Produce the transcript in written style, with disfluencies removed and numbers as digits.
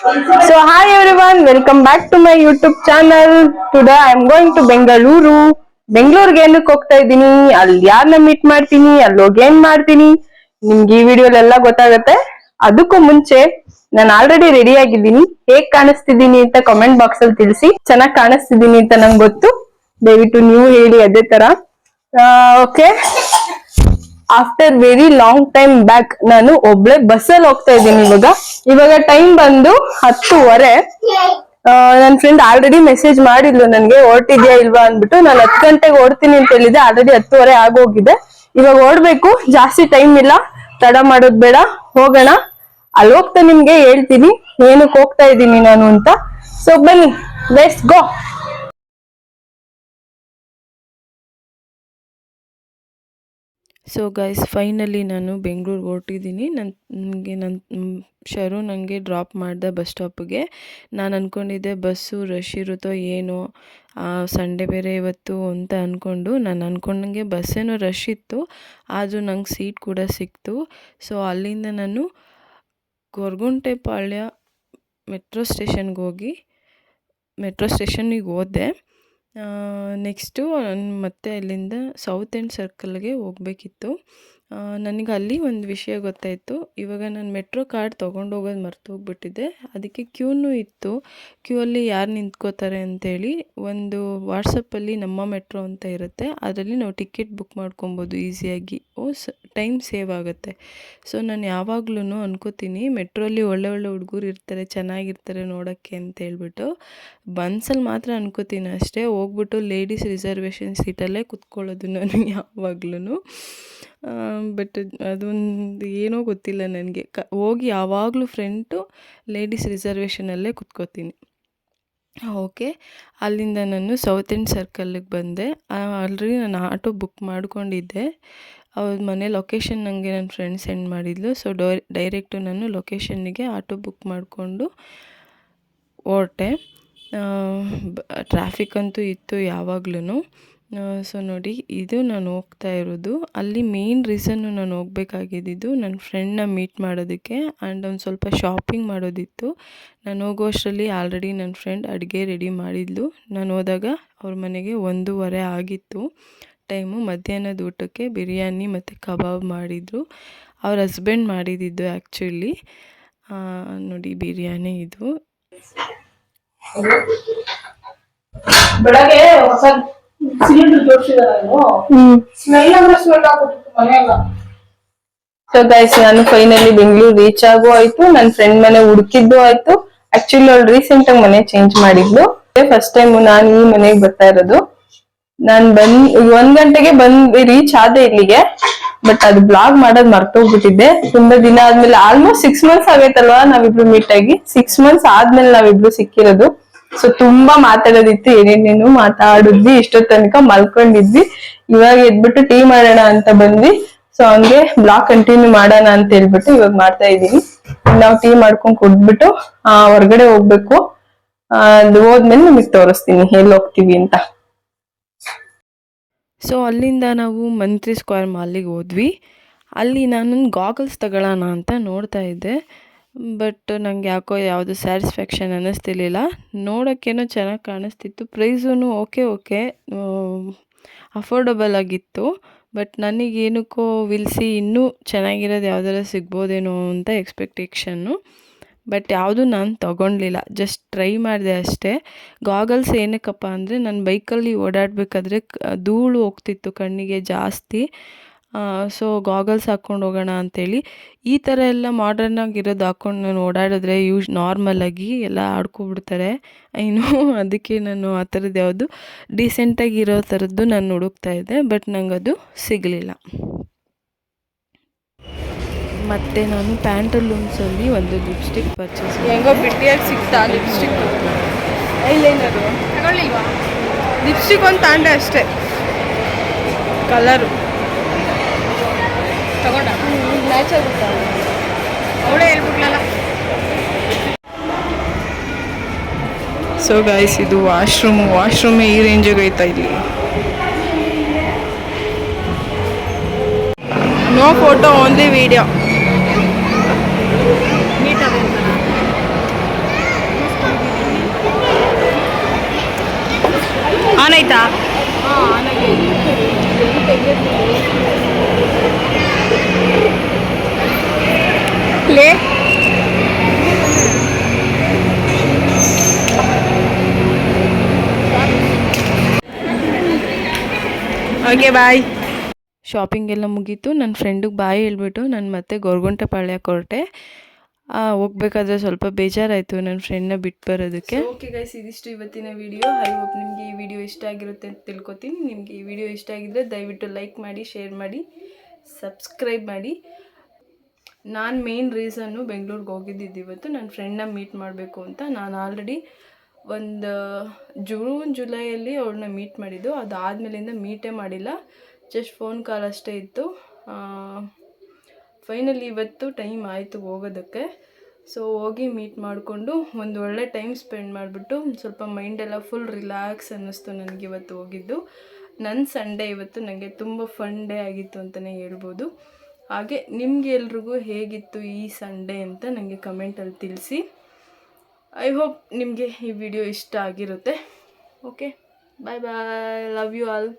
So hi everyone, welcome back to my YouTube channel. Today I am going to Bengaluru. ಬೆಂಗಳೂರಿಗೆ ಏನಕ್ಕೆ ಹೋಗ್ತಾ ಇದ್ದೀನಿ, ಅಲ್ಲಿ ಯಾರನ್ನ ಮೀಟ್ ಮಾಡ್ತೀನಿ, ಅಲ್ಲಿ ಹೋಗಿ ಏನ್ ಮಾಡ್ತೀನಿ, ನಿಮ್ಗೆ ಈ ವಿಡಿಯೋಲೆಲ್ಲ ಗೊತ್ತಾಗತ್ತೆ. ಅದಕ್ಕೂ ಮುಂಚೆ ನಾನು ಆಲ್ರೆಡಿ ರೆಡಿ ಆಗಿದ್ದೀನಿ. ಹೇಗ್ ಕಾಣಿಸ್ತಿದ್ದೀನಿ ಅಂತ ಕಾಮೆಂಟ್ ಬಾಕ್ಸ್ ಅಲ್ಲಿ ತಿಳಿಸಿ. ಚೆನ್ನಾಗಿ ಕಾಣಿಸ್ತಿದ್ದೀನಿ ಅಂತ ನಂಗೆ ಗೊತ್ತು, ದಯವಿಟ್ಟು ನೀವು ಹೇಳಿ ಅದೇ ತರ. Okay, after very long time back ನಾನು ಒಬ್ಳೆ ಬಸ್ಸಲ್ಲಿ ಹೋಗ್ತಾ ಇದ್ದೀನಿ. ಇವಾಗ ಟೈಮ್ ಬಂದು 10:30. ನನ್ನ ಫ್ರೆಂಡ್ ಆಲ್ರೆಡಿ ಮೆಸೇಜ್ ಮಾಡಿದ್ಲು ನನ್ಗೆ, ಹೊರಟಿದ್ಯಾ ಇಲ್ವಾ ಅಂದ್ಬಿಟ್ಟು. ನಾನು 10 ಗಂಟೆಗೆ ಓಡ್ತೀನಿ ಅಂತ ಹೇಳಿದ್ದೆ, ಆಲ್ರೆಡಿ 10:30 ಆಗೋಗಿದೆ. ಇವಾಗ ಓಡ್ಬೇಕು, ಜಾಸ್ತಿ ಟೈಮ್ ಇಲ್ಲ, ತಡ ಮಾಡೋದ್ ಬೇಡ, ಹೋಗೋಣ. ಅಲ್ಲಿ ಹೋಗ್ತಾ ನಿಮ್ಗೆ ಹೇಳ್ತೀನಿ ಏನಕ್ಕೆ ಹೋಗ್ತಾ ಇದ್ದೀನಿ ನಾನು ಅಂತ. ಸೊ ಬನ್ನಿ, let's go. So guys, finally ನಾನು ಬೆಂಗಳೂರಿಗೆ ಹೊರಟಿದ್ದೀನಿ. ಶರು ನನಗೆ ಡ್ರಾಪ್ ಮಾಡಿದೆ ಬಸ್ ಸ್ಟಾಪಿಗೆ. ನಾನು ಅಂದ್ಕೊಂಡಿದ್ದೆ ಬಸ್ಸು ರಶ್ ಇರುತ್ತೋ ಏನೋ, ಸಂಡೇ ಬೇರೆ ಇವತ್ತು ಅಂತ ಅಂದ್ಕೊಂಡು ನಾನು ಅಂದ್ಕೊಂಡಂಗೆ ಬಸ್ಸೇನೋ ರಶ್ ಇತ್ತು, ಆದರೂ ನಂಗೆ ಸೀಟ್ ಕೂಡ ಸಿಕ್ತು. ಸೊ ಅಲ್ಲಿಂದ ನಾನು ಗೊರಗುಂಟೆಪಾಳ್ಯ ಮೆಟ್ರೋ ಸ್ಟೇಷನ್ನಿಗೆ ಹೋದೆ. ನೆಕ್ಸ್ಟು ನಾನು ಮತ್ತೆ ಅಲ್ಲಿಂದ ಸೌತ್ ಎಂಡ್ ಸರ್ಕಲ್ಗೆ ಹೋಗಬೇಕಿತ್ತು. ನನಗೆ ಅಲ್ಲಿ ಒಂದು ವಿಷಯ ಗೊತ್ತಾಯಿತು. ಇವಾಗ ನಾನು ಮೆಟ್ರೋ ಕಾರ್ಡ್ ತೊಗೊಂಡೋಗೋದು ಮರ್ತು ಹೋಗ್ಬಿಟ್ಟಿದ್ದೆ. ಅದಕ್ಕೆ ಕ್ಯೂನೂ ಇತ್ತು. ಕ್ಯೂ ಅಲ್ಲಿ ಯಾರು ನಿಂತ್ಕೋತಾರೆ ಅಂತೇಳಿ ಒಂದು ವಾಟ್ಸಪ್ಪಲ್ಲಿ ನಮ್ಮ ಮೆಟ್ರೋ ಅಂತ ಇರುತ್ತೆ, ಅದರಲ್ಲಿ ನಾವು ಟಿಕೆಟ್ ಬುಕ್ ಮಾಡ್ಕೊಬೋದು ಈಸಿಯಾಗಿ. ಟೈಮ್ ಸೇವ್ ಆಗುತ್ತೆ. ಸೊ ನಾನು ಯಾವಾಗ್ಲೂ ಅನ್ಕೋತೀನಿ ಮೆಟ್ರೋಲ್ಲಿ ಒಳ್ಳೆ ಒಳ್ಳೆ ಹುಡುಗರು ಇರ್ತಾರೆ, ಚೆನ್ನಾಗಿರ್ತಾರೆ ನೋಡೋಕ್ಕೆ ಅಂತ ಹೇಳ್ಬಿಟ್ಟು. ಬನ್ಸಲ್ಲಿ ಮಾತ್ರ ಅನ್ಕೋತೀನಿ ಅಷ್ಟೇ. ಹೋಗ್ಬಿಟ್ಟು ಲೇಡೀಸ್ ರಿಸರ್ವೇಷನ್ ಸೀಟಲ್ಲೇ ಕುತ್ಕೊಳ್ಳೋದು ನಾನು ಯಾವಾಗ್ಲೂ. ಬಟ್ ಅದೊಂದು ಏನೋ ಗೊತ್ತಿಲ್ಲ ನನಗೆ, ಹೋಗಿ ಯಾವಾಗಲೂ ಫ್ರಂಟು ಲೇಡೀಸ್ ರಿಸರ್ವೇಷನಲ್ಲೇ ಕುತ್ಕೋತೀನಿ. ಓಕೆ, ಅಲ್ಲಿಂದ ನಾನು ಸೌತ್ ಎಂಡ್ ಸರ್ಕಲ್ಗೆ ಬಂದೆ. ಆಲ್ರೆಡಿ ನಾನು ಆಟೋ ಬುಕ್ ಮಾಡ್ಕೊಂಡಿದ್ದೆ. ಅವ್ರ ಮನೆ ಲೊಕೇಶನ್ ನನಗೆ ನನ್ನ ಫ್ರೆಂಡ್ ಸೆಂಡ್ ಮಾಡಿದ್ಲು. ಸೊ ಡೈರೆಕ್ಟು ನಾನು ಲೊಕೇಶನ್ನಿಗೆ ಆಟೋ ಬುಕ್ ಮಾಡಿಕೊಂಡು ಹೊರಟೆ. ಟ್ರಾಫಿಕ್ ಅಂತೂ ಇತ್ತು ಯಾವಾಗ್ಲೂ. ಸೊ ನೋಡಿ, ಇದು ನಾನು ಹೋಗ್ತಾ ಇರೋದು. ಅಲ್ಲಿ ಮೇನ್ ರೀಸನ್ನು ನಾನು ಹೋಗ್ಬೇಕಾಗಿದ್ದು ನನ್ನ ಫ್ರೆಂಡ್ನ ಮೀಟ್ ಮಾಡೋದಕ್ಕೆ ಆ್ಯಂಡ್ ಒಂದು ಸ್ವಲ್ಪ ಶಾಪಿಂಗ್ ಮಾಡೋದಿತ್ತು. ನಾನು ಹೋಗೋಷ್ಟರಲ್ಲಿ ಆಲ್ರೆಡಿ ನನ್ನ ಫ್ರೆಂಡ್ ಅಡುಗೆ ರೆಡಿ ಮಾಡಿದ್ಲು. ನಾನು ಹೋದಾಗ ಅವ್ರ ಮನೆಗೆ 1:30 ಆಗಿತ್ತು ಟೈಮು. ಮಧ್ಯಾಹ್ನದ ಊಟಕ್ಕೆ ಬಿರಿಯಾನಿ ಮತ್ತು ಕಬಾಬ್ ಮಾಡಿದರು. ಅವ್ರ ಹಸ್ಬೆಂಡ್ ಮಾಡಿದ್ದು ಆ್ಯಕ್ಚುಲಿ. ನೋಡಿ, ಬಿರಿಯಾನಿ ಇದು. ಬೆಳಗ್ಗೆ ಹೊಸ ಸಿಲಿಂಡರ್ ಜೋಡಿಸಿದಾರೆ. ಸ್ಮೆಲ್ ಅಂದ್ರೆ ಸ್ಮೆಲ್ ಆಗ್ಬಿಟ್ಟಿತ್ತು ಮನೆಯಲ್ಲ. ಸೊ ಗೈಸ್, ನಾನು ಫೈನಲಿ ಬೆಂಗಳೂರು ರೀಚ್ ಆಗೋ ಆಯ್ತು. ನನ್ನ ಫ್ರೆಂಡ್ ಮನೆ ಹುಡುಕಿದ್ದು ಆಯ್ತು. ಆಕ್ಚುಲಿ ಅವ್ಳು ರೀಸೆಂಟ್ ಆಗಿ ಮನೆ ಚೇಂಜ್ ಮಾಡಿದ್ಲು. ಫಸ್ಟ್ ಟೈಮ್ ನಾನು ಈ ಮನೆಗೆ ಬರ್ತಾ ಇರೋದು. ನಾನ್ 1 ಗಂಟೆಗೆ ರೀಚ್ ಆದೆ ಇಲ್ಲಿಗೆ. ಬಟ್ ಅದು ಬ್ಲಾಗ್ ಮಾಡೋದ್ ಮರ್ತೋಗ್ಬಿಟ್ಟಿದ್ದೆ. ತುಂಬಾ ದಿನ ಆದ್ಮೇಲೆ, ಆಲ್ಮೋಸ್ಟ್ 6 months ಆಗೈತಲ್ವಾ ನಾವಿಬ್ರು ಮೀಟ್ ಆಗಿ. 6 months ಆದ್ಮೇಲೆ ನಾವಿಬ್ರು ಸಿಕ್ಕಿರೋದು. ಸೊ ತುಂಬಾ ಮಾತಾಡೋದಿತ್ತು, ಏನೇನೇನು ಮಾತಾಡಿದ್ವಿ. ಇಷ್ಟೊತ್ತು ತನಕ ಮಲ್ಕೊಂಡಿದ್ವಿ. ಇವಾಗ ಎದ್ಬಿಟ್ಟು ಟೀ ಮಾಡೋಣ ಅಂತ ಬಂದ್ವಿ. ಸೊ ಹಂಗೆ ಬ್ಲಾಗ್ ಕಂಟಿನ್ಯೂ ಮಾಡೋಣ ಅಂತ ಹೇಳ್ಬಿಟ್ಟು ಇವಾಗ ಮಾಡ್ತಾ ಇದೀನಿ. ನಾವು ಟೀ ಮಾಡ್ಕೊಂಡ್ ಕುಡ್ಬಿಟ್ಟು ಹೊರಗಡೆ ಹೋಗ್ಬೇಕು. ಅದು ಹೋದ್ಮೇಲೆ ನಿಮಗೆ ತೋರಿಸ್ತೀನಿ ಎಲ್ಲಿ ಹೋಗ್ತೀವಿ ಅಂತ. ಸೊ ಅಲ್ಲಿಂದ ನಾವು ಮಂತ್ರಿ ಸ್ಕ್ವೇರ್ ಮಾಲಿಗೆ ಹೋದ್ವಿ. ಅಲ್ಲಿ ನಾನೊಂದು ಗಾಗಲ್ಸ್ ತಗೊಳ್ಳೋಣ ಅಂತ ನೋಡ್ತಾ ಇದ್ದೆ. ಬಟ್ ನಂಗೆ ಯಾಕೋ ಯಾವುದು ಸ್ಯಾಟಿಸ್ಫ್ಯಾಕ್ಷನ್ ಅನ್ನಿಸ್ತಿರ್ಲಿಲ್ಲ. ನೋಡೋಕ್ಕೇನೋ ಚೆನ್ನಾಗಿ ಕಾಣಿಸ್ತಿತ್ತು, ಪ್ರೈಸೂ ಓಕೆ ಅಫೋರ್ಡಬಲ್ ಆಗಿತ್ತು. ಬಟ್ ನನಗೇನಕ್ಕೋ ವಿಲ್ಸಿ ಇನ್ನೂ ಚೆನ್ನಾಗಿರೋದು ಯಾವ್ದಾರ ಸಿಗ್ಬೋದೇನೋ ಅಂತ ಎಕ್ಸ್ಪೆಕ್ಟೇಷನ್ನು. ಬಟ್ ಯಾವುದು ನಾನು ತೊಗೊಳ್ಲಿಲ್ಲ, ಜಸ್ಟ್ ಟ್ರೈ ಮಾಡಿದೆ ಅಷ್ಟೇ. ಗಾಗಲ್ಸ್ ಏನಕ್ಕಪ್ಪ ಅಂದರೆ, ನಾನು ಬೈಕಲ್ಲಿ ಓಡಾಡಬೇಕಾದ್ರೆ ಧೂಳು ಹೋಗ್ತಿತ್ತು ಕಣ್ಣಿಗೆ ಜಾಸ್ತಿ. ಸೊ ಗಾಗಲ್ಸ್ ಹಾಕ್ಕೊಂಡು ಹೋಗೋಣ ಅಂಥೇಳಿ. ಈ ಥರ ಎಲ್ಲ ಮಾಡರ್ನಾಗಿರೋದು ಹಾಕ್ಕೊಂಡು ನಾನು ಓಡಾಡಿದ್ರೆ ನಾರ್ಮಲಾಗಿ ಎಲ್ಲ ಆಡ್ಕೊಬಿಡ್ತಾರೆ ಅದಕ್ಕೆ ನಾನು ಆ ಥರದ್ದು ಯಾವುದು ಡೀಸೆಂಟಾಗಿರೋ ಥರದ್ದು ನಾನು ಹುಡುಕ್ತಾ ಇದ್ದೆ. ಬಟ್ ನಂಗದು ಸಿಗಲಿಲ್ಲ. ಮತ್ತು ನಾನು ಪ್ಯಾಂಟಲೂನ್ಸಲ್ಲಿ ಒಂದು ಲಿಪ್ಸ್ಟಿಕ್ ಪರ್ಚೇಸ್ ಮಾಡಿದೆ. ಹೆಂಗೋ ಬಿಟ್ಟಿಯಾಗಿ ಸಿಗ್ತಾ ಲಿಪ್ಸ್ಟಿಕ್, ಐಲೈನರು ತಗೊಳ್ಳಿಲ್ವಾ? ಲಿಪ್ಸ್ಟಿಕ್ ಒಂದು ತಾಂಡೆ ಅಷ್ಟೇ, ಕಲರು ತಗೊಂಡ ಮ್ಯಾಚ್ ಆಗುತ್ತಾ ಅವಳೇ ಹೇಳ್ಬಿಟ್ಲಲ್ಲ. ಸೊ ಗೈಸ್, ಇದು ವಾಶ್ರೂಮ್ ಈ ರೇಂಜಿಗೆ ಐತಾ ಇಲ್ಲಿ. No photo, only video. ನೀಟಾಗಿ ಆನ್ ಆಯ್ತಾ? ಲೇ ಓಕೆ ಬಾಯ್. ಶಾಪಿಂಗ್ ಎಲ್ಲ ಮುಗೀತು. ನನ್ನ ಫ್ರೆಂಡಿಗೆ ಬಾಯ್ ಹೇಳ್ಬಿಟ್ಟು ನಾನು ಮತ್ತೆ ಗೊರಗುಂಟೆಪಾಳ್ಯಕ್ಕೆ ಹೊರಟೆ. ಹೋಗ್ಬೇಕಾದ್ರೆ ಸ್ವಲ್ಪ ಬೇಜಾರಾಯಿತು ನನ್ನ ಫ್ರೆಂಡ್ನ ಬಿಟ್ಟು ಬರೋದಕ್ಕೆ. ಓಕೆ ಗೈಸ್, ಇದಿಷ್ಟು ಇವತ್ತಿನ ವಿಡಿಯೋ. ಐ ಹೋಪ್ ನಿಮಗೆ ಈ ವಿಡಿಯೋ ಇಷ್ಟ ಆಗಿರುತ್ತೆ ಅಂತ ತಿಳ್ಕೊತೀನಿ. ನಿಮಗೆ ಈ ವಿಡಿಯೋ ಇಷ್ಟ ಆಗಿದ್ದರೆ ದಯವಿಟ್ಟು ಲೈಕ್ ಮಾಡಿ, ಶೇರ್ ಮಾಡಿ, ಸಬ್ಸ್ಕ್ರೈಬ್ ಮಾಡಿ. ನಾನು ಮೇನ್ ರೀಸನ್ನು ಬೆಂಗಳೂರಿಗೆ ಹೋಗಿದ್ದಿದ್ದು ಇವತ್ತು ನನ್ನ ಫ್ರೆಂಡ್ನ ಮೀಟ್ ಮಾಡಬೇಕು ಅಂತ. ನಾನು ಆಲ್ರೆಡಿ ಒಂದು ಜೂನ್ ಜುಲೈಯಲ್ಲಿ ಅವ್ಳನ್ನ ಮೀಟ್ ಮಾಡಿದ್ದು. ಅದಾದಮೇಲಿಂದ ಮೀಟೇ ಮಾಡಿಲ್ಲ, ಜಸ್ಟ್ ಫೋನ್ ಕಾಲ್ ಅಷ್ಟೇ ಇತ್ತು. ಫೈನಲಿ ಇವತ್ತು ಟೈಮ್ ಆಯಿತು ಹೋಗೋದಕ್ಕೆ. ಸೊ ಹೋಗಿ ಮೀಟ್ ಮಾಡಿಕೊಂಡು ಒಂದು ಒಳ್ಳೆ ಟೈಮ್ ಸ್ಪೆಂಡ್ ಮಾಡಿಬಿಟ್ಟು ಸ್ವಲ್ಪ ಮೈಂಡೆಲ್ಲ ಫುಲ್ ರಿಲ್ಯಾಕ್ಸ್ ಅನ್ನಿಸ್ತು ನನಗೆ ಇವತ್ತು ಹೋಗಿದ್ದು. ನನ್ನ ಸಂಡೇ ಇವತ್ತು ನನಗೆ ತುಂಬ ಫನ್ ಡೇ ಆಗಿತ್ತು ಅಂತಲೇ ಹೇಳ್ಬೋದು. ಹಾಗೆ ನಿಮ್ಗೆ ಎಲ್ರಿಗೂ ಹೇಗಿತ್ತು ಈ ಸಂಡೇ ಅಂತ ನನಗೆ ಕಮೆಂಟಲ್ಲಿ ತಿಳಿಸಿ. ಐ ಹೋಪ್ ನಿಮಗೆ ಈ ವಿಡಿಯೋ ಇಷ್ಟ ಆಗಿರುತ್ತೆ. Okay, bye bye, love you all.